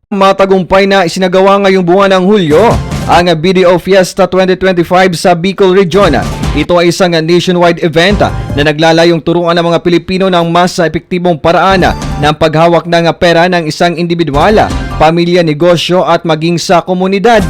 Matagumpay na isinagawa ngayong buwan ng Hulyo ang BDO Fiesta 2025 sa Bicol Region. Ito ay isang nationwide event na naglalayong turuan ng mga Pilipino ng mas epektibong paraan ng paghawak ng pera ng isang individual, pamilya, negosyo at maging sa komunidad.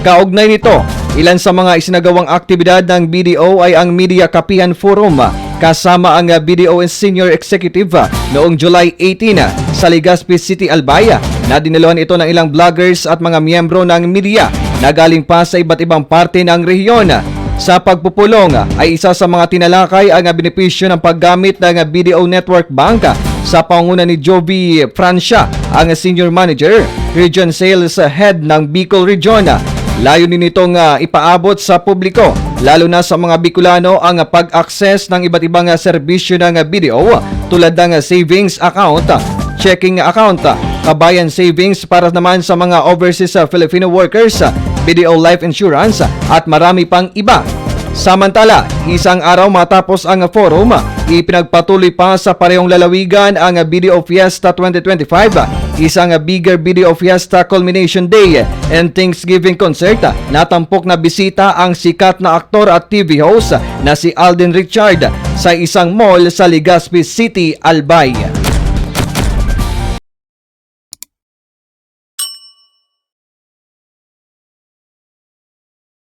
Kaugnay nito, ilan sa mga isinagawang aktibidad ng BDO ay ang Media Kapihan Forum kasama ang BDO Senior Executive noong July 18 sa Legazpi City, Albay. Nadinaluhan ito ng ilang vloggers at mga miyembro ng media na galing pa sa iba't ibang parte ng rehiyon. Sa pagpupulong ay isa sa mga tinalakay ang benepisyo ng paggamit ng BDO Network Bank sa pangunguna ni Jovi Francia, ang Senior Manager, Region Sales Head ng Bicol Region. Layunin nitong ipaabot sa publiko, lalo na sa mga Bicolano, ang pag-access ng iba't ibang serbisyo ng BDO tulad ng savings account, checking account, kabayan savings para naman sa mga overseas Filipino workers, BDO Life Insurance at marami pang iba. Samantala, isang araw matapos ang forum, ipinagpatuloy pa sa parehong lalawigan ang BDO Fiesta 2025, isang bigger BDO Fiesta Culmination Day and Thanksgiving Concert. Natampok na bisita ang sikat na aktor at TV host na si Alden Richard sa isang mall sa Legazpi City, Albay.